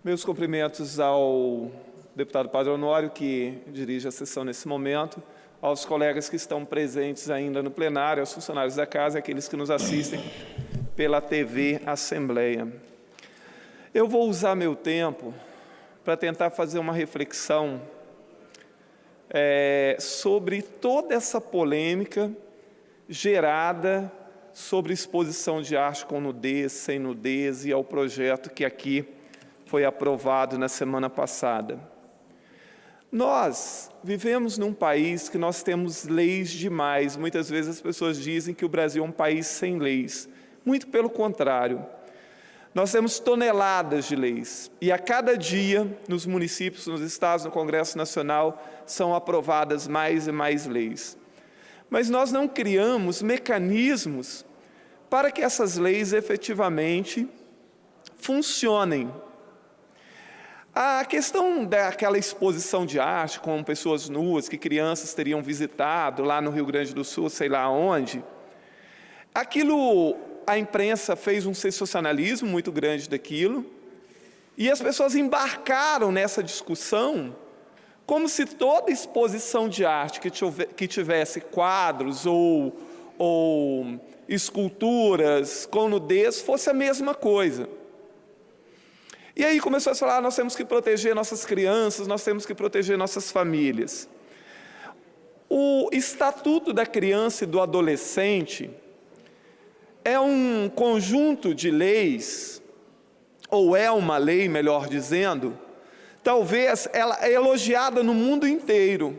Meus cumprimentos ao deputado Padre Honório, que dirige a sessão nesse momento, aos colegas que estão presentes ainda no plenário, aos funcionários da Casa e aqueles que nos assistem pela TV Assembleia. Eu vou usar meu tempo para tentar fazer uma reflexão sobre toda essa polêmica gerada sobre exposição de arte com nudez, sem nudez e ao projeto que aqui foi aprovado na semana passada. Nós vivemos num país que nós temos leis demais. Muitas vezes as pessoas dizem que o Brasil é um país sem leis. Muito pelo contrário. Nós temos toneladas de leis. E a cada dia, nos municípios, nos estados, no Congresso Nacional, são aprovadas mais e mais leis. Mas nós não criamos mecanismos para que essas leis efetivamente funcionem. A questão daquela exposição de arte com pessoas nuas que crianças teriam visitado lá no Rio Grande do Sul, sei lá onde, aquilo, a imprensa fez um sensacionalismo muito grande daquilo e as pessoas embarcaram nessa discussão como se toda exposição de arte que tivesse quadros ou esculturas com nudez fosse a mesma coisa. E aí começou a falar, nós temos que proteger nossas crianças, nós temos que proteger nossas famílias. O Estatuto da Criança e do Adolescente é um conjunto de leis, ou é uma lei, melhor dizendo, talvez ela é elogiada no mundo inteiro.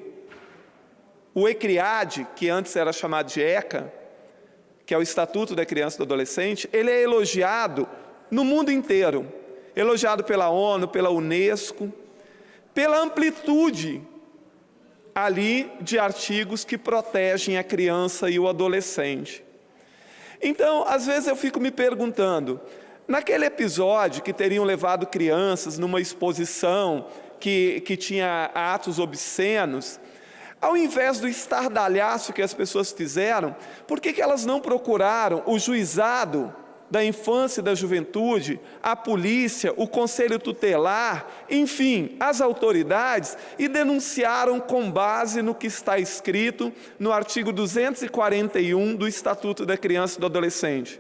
O ECRIAD, que antes era chamado de ECA, que é o Estatuto da Criança e do Adolescente, ele é elogiado no mundo inteiro. Elogiado pela ONU, pela Unesco, pela amplitude ali de artigos que protegem a criança e o adolescente. Então, às vezes eu fico me perguntando, naquele episódio que teriam levado crianças numa exposição que tinha atos obscenos, ao invés do estardalhaço que as pessoas fizeram, por que elas não procuraram o juizado da infância e da juventude, a polícia, o conselho tutelar, enfim, as autoridades, e denunciaram com base no que está escrito no artigo 241 do Estatuto da Criança e do Adolescente.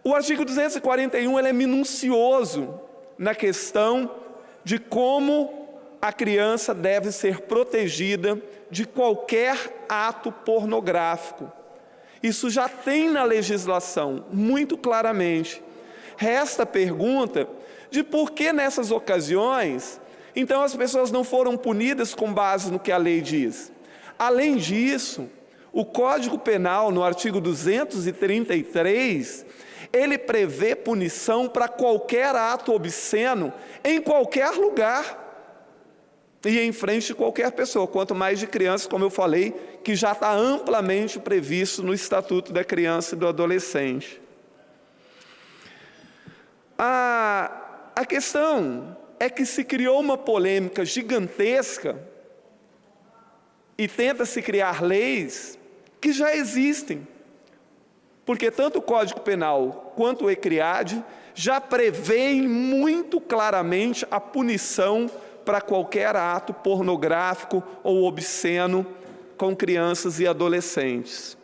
O artigo 241 ele é minucioso na questão de como a criança deve ser protegida de qualquer ato pornográfico. Isso já tem na legislação, muito claramente. Resta a pergunta de por que nessas ocasiões, então as pessoas não foram punidas com base no que a lei diz. Além disso, o Código Penal, no artigo 233, ele prevê punição para qualquer ato obsceno em qualquer lugar e em frente de qualquer pessoa, quanto mais de crianças, como eu falei, que já está amplamente previsto no Estatuto da Criança e do Adolescente. A questão é que se criou uma polêmica gigantesca e tenta-se criar leis que já existem, porque tanto o Código Penal quanto o ECRIAD já prevêem muito claramente a punição para qualquer ato pornográfico ou obsceno com crianças e adolescentes.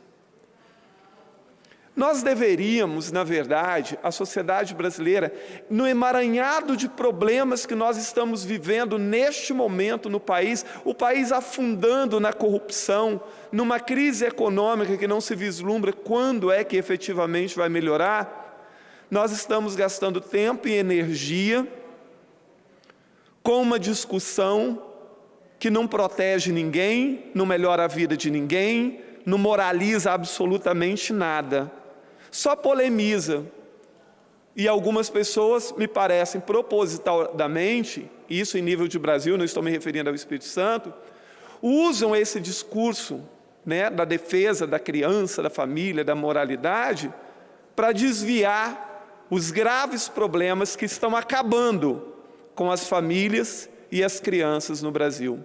Nós deveríamos, na verdade, a sociedade brasileira, no emaranhado de problemas que nós estamos vivendo neste momento no país, o país afundando na corrupção, numa crise econômica que não se vislumbra quando é que efetivamente vai melhorar, nós estamos gastando tempo e energia com uma discussão que não protege ninguém, não melhora a vida de ninguém, não moraliza absolutamente nada, só polemiza. E algumas pessoas, me parecem propositadamente, isso em nível de Brasil, não estou me referindo ao Espírito Santo, usam esse discurso, da defesa da criança, da família, da moralidade, para desviar os graves problemas que estão acabando com as famílias e as crianças no Brasil.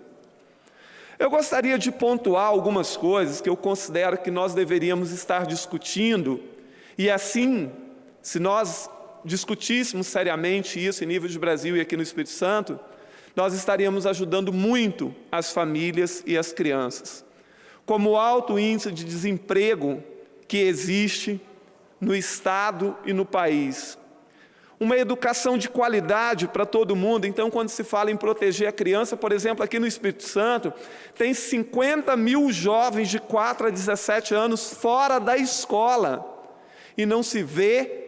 Eu gostaria de pontuar algumas coisas que eu considero que nós deveríamos estar discutindo, e assim, se nós discutíssemos seriamente isso em nível de Brasil e aqui no Espírito Santo, nós estaríamos ajudando muito as famílias e as crianças. Como o alto índice de desemprego que existe no Estado e no país. Uma educação de qualidade para todo mundo. Então, quando se fala em proteger a criança, por exemplo, aqui no Espírito Santo, tem 50 mil jovens de 4 a 17 anos fora da escola. E não se vê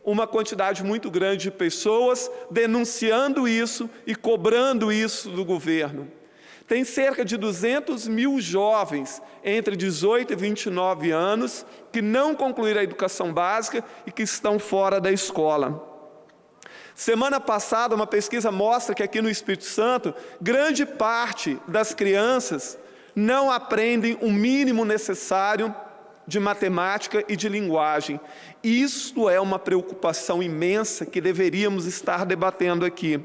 uma quantidade muito grande de pessoas denunciando isso e cobrando isso do governo. Tem cerca de 200 mil jovens entre 18 e 29 anos que não concluíram a educação básica e que estão fora da escola. Semana passada, uma pesquisa mostra que aqui no Espírito Santo, grande parte das crianças não aprendem o mínimo necessário de matemática e de linguagem. Isso é uma preocupação imensa que deveríamos estar debatendo aqui.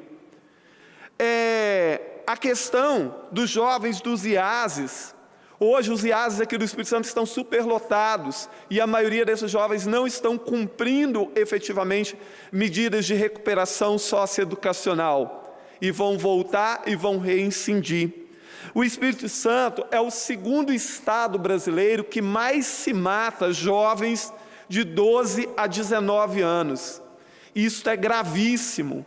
A questão dos jovens dos IASES. Hoje os IASES aqui do Espírito Santo estão superlotados e a maioria desses jovens não estão cumprindo efetivamente medidas de recuperação socioeducacional e vão voltar e vão reincidir. O Espírito Santo é o segundo estado brasileiro que mais se mata jovens de 12 a 19 anos. Isso é gravíssimo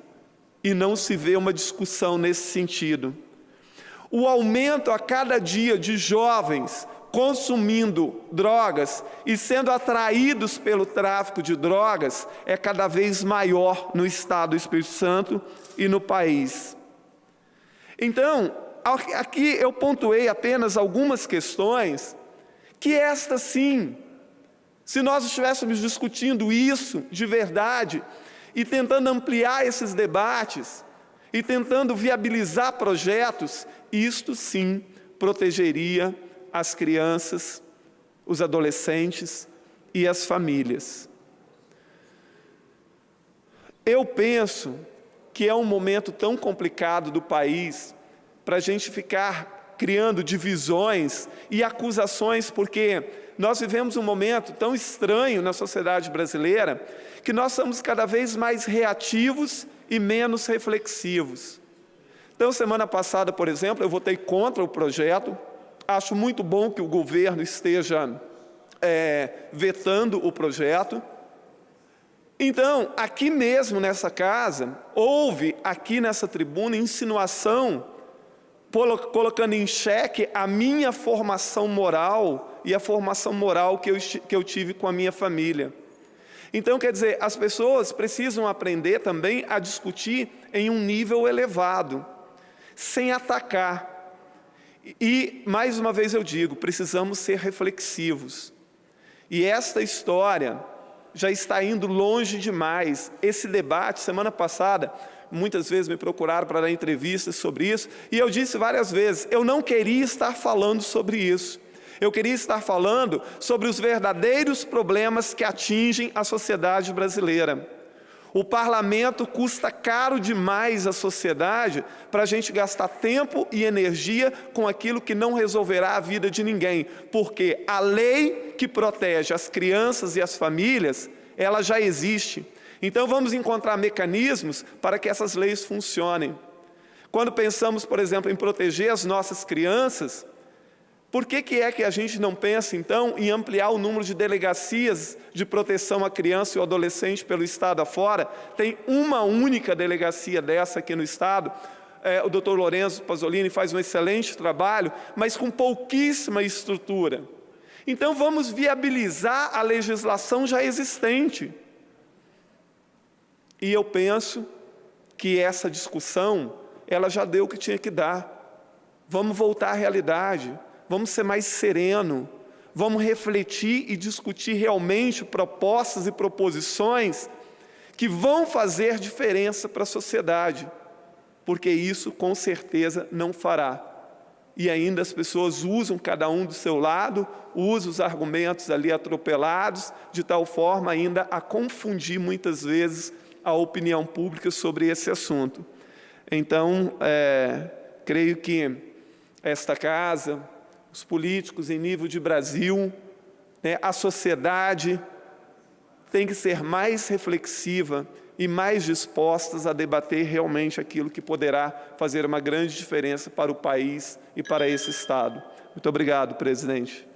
e não se vê uma discussão nesse sentido. O aumento a cada dia de jovens consumindo drogas e sendo atraídos pelo tráfico de drogas é cada vez maior no estado do Espírito Santo e no país. Então, aqui eu pontuei apenas algumas questões que estas sim, se nós estivéssemos discutindo isso de verdade e tentando ampliar esses debates e tentando viabilizar projetos, isto sim protegeria as crianças, os adolescentes e as famílias. Eu penso que é um momento tão complicado do país para a gente ficar criando divisões e acusações, porque nós vivemos um momento tão estranho na sociedade brasileira que nós somos cada vez mais reativos e menos reflexivos. Então, semana passada, por exemplo, eu votei contra o projeto. Acho muito bom que o governo esteja vetando o projeto. Então, aqui mesmo nessa casa, houve aqui nessa tribuna insinuação, colocando em xeque a minha formação moral e a formação moral que eu tive com a minha família. Então, quer dizer, as pessoas precisam aprender também a discutir em um nível elevado, sem atacar. E, mais uma vez eu digo, precisamos ser reflexivos. E esta história já está indo longe demais. Esse debate, semana passada, muitas vezes me procuraram para dar entrevistas sobre isso, e eu disse várias vezes, eu não queria estar falando sobre isso. Eu queria estar falando sobre os verdadeiros problemas que atingem a sociedade brasileira. O parlamento custa caro demais à sociedade para a gente gastar tempo e energia com aquilo que não resolverá a vida de ninguém, porque a lei que protege as crianças e as famílias, ela já existe. Então vamos encontrar mecanismos para que essas leis funcionem. Quando pensamos, por exemplo, em proteger as nossas crianças, por que é que a gente não pensa, então, em ampliar o número de delegacias de proteção à criança e ao adolescente pelo Estado afora? Tem uma única delegacia dessa aqui no Estado. O Dr. Lorenzo Pasolini faz um excelente trabalho, mas com pouquíssima estrutura. Então, vamos viabilizar a legislação já existente. E eu penso que essa discussão, ela já deu o que tinha que dar. Vamos voltar à realidade. Vamos ser mais sereno, vamos refletir e discutir realmente propostas e proposições que vão fazer diferença para a sociedade, porque isso com certeza não fará. E ainda as pessoas usam cada um do seu lado, usam os argumentos ali atropelados, de tal forma ainda a confundir muitas vezes a opinião pública sobre esse assunto. Então, creio que esta casa, os políticos em nível de Brasil, a sociedade tem que ser mais reflexiva e mais dispostas a debater realmente aquilo que poderá fazer uma grande diferença para o país e para esse Estado. Muito obrigado, presidente.